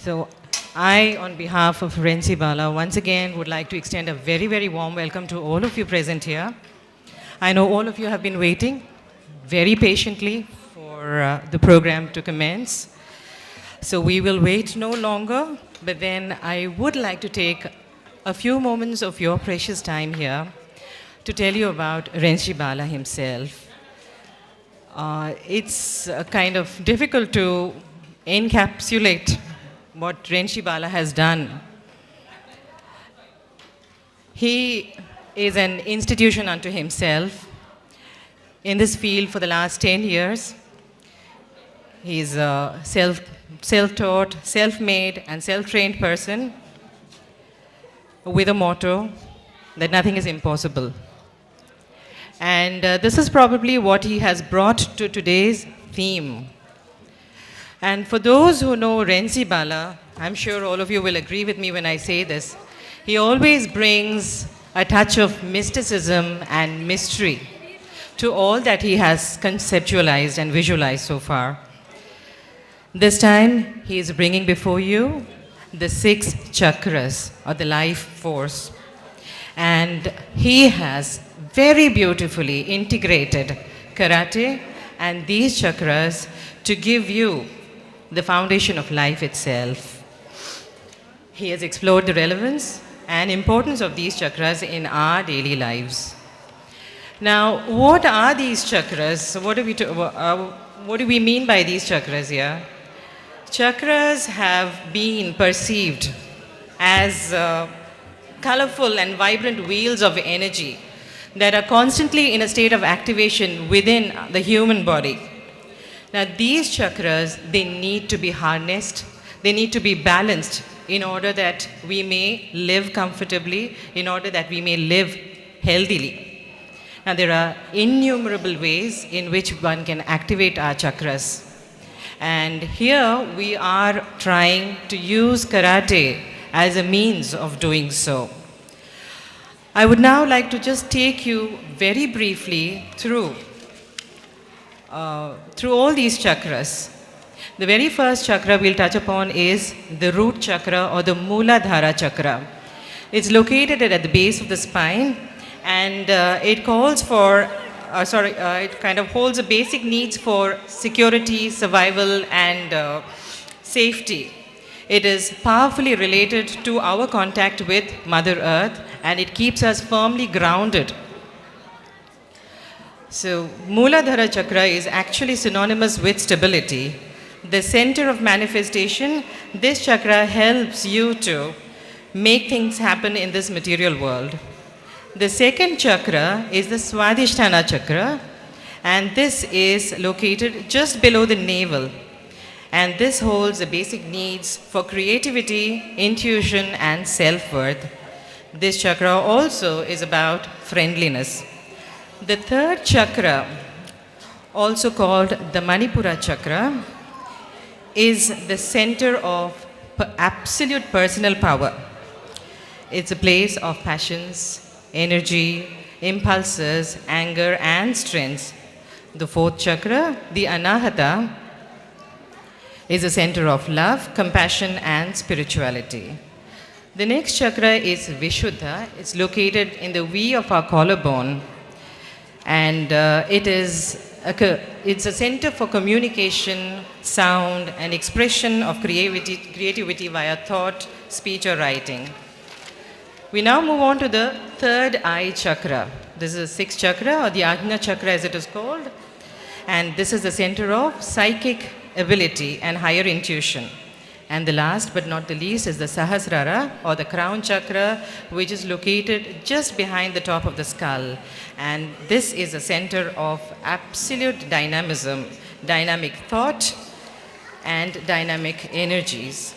So I, on behalf of Rensi Bala, once again would like to extend a very, very warm welcome to all of you present here. I know all of you have been waiting very patiently for the program to commence. So we will wait no longer, but then I would like to take a few moments of your precious time here to tell you about Rensi Bala himself. It's kind of difficult to encapsulate what Rensi Bala has done. He is an institution unto himself in this field for the last 10 years. He's a self-taught, self-made, and self-trained person with a motto that nothing is impossible. And this is probably what he has brought to today's theme. And for those who know Rensi Bala, I'm sure all of you will agree with me when I say this, he always brings a touch of mysticism and mystery to all that he has conceptualized and visualized so far. This time, he is bringing before you the 6 chakras, or the life force. And he has very beautifully integrated karate and these chakras to give you the foundation of life itself. He has explored the relevance and importance of these chakras in our daily lives. Now, what are these chakras? What do we mean by these chakras here? Chakras have been perceived as colorful and vibrant wheels of energy that are constantly in a state of activation within the human body. Now, these chakras, they need to be harnessed, they need to be balanced in order that we may live comfortably, in order that we may live healthily. Now, there are innumerable ways in which one can activate our chakras. And here we are trying to use karate as a means of doing so. I would now like to just take you very briefly through all these chakras. The very first chakra we'll touch upon is the root chakra or the Mooladhara chakra. It's located at the base of the spine, and it calls for it kind of holds the basic needs for security, survival, and safety. It is powerfully related to our contact with Mother Earth, and it keeps us firmly grounded. So, Mooladhara chakra is actually synonymous with stability. The center of manifestation, this chakra helps you to make things happen in this material world. The second chakra is the Swadhisthana chakra, and this is located just below the navel. And this holds the basic needs for creativity, intuition, and self-worth. This chakra also is about friendliness. The third chakra, also called the Manipura chakra, is the center of absolute personal power. It's a place of passions, energy, impulses, anger, and strengths. The fourth chakra, the Anahata, is a center of love, compassion, and spirituality. The next chakra is Vishuddha. It's located in the V of our collarbone, and it's a center for communication, sound, and expression of creativity via thought, speech, or writing. We now move on to the third eye chakra. This is the 6th chakra, or the Ajna chakra as it is called. And this is the center of psychic ability and higher intuition. And the last but not the least is the Sahasrara, or the crown chakra, which is located just behind the top of the skull. And this is a center of absolute dynamism, dynamic thought, and dynamic energies.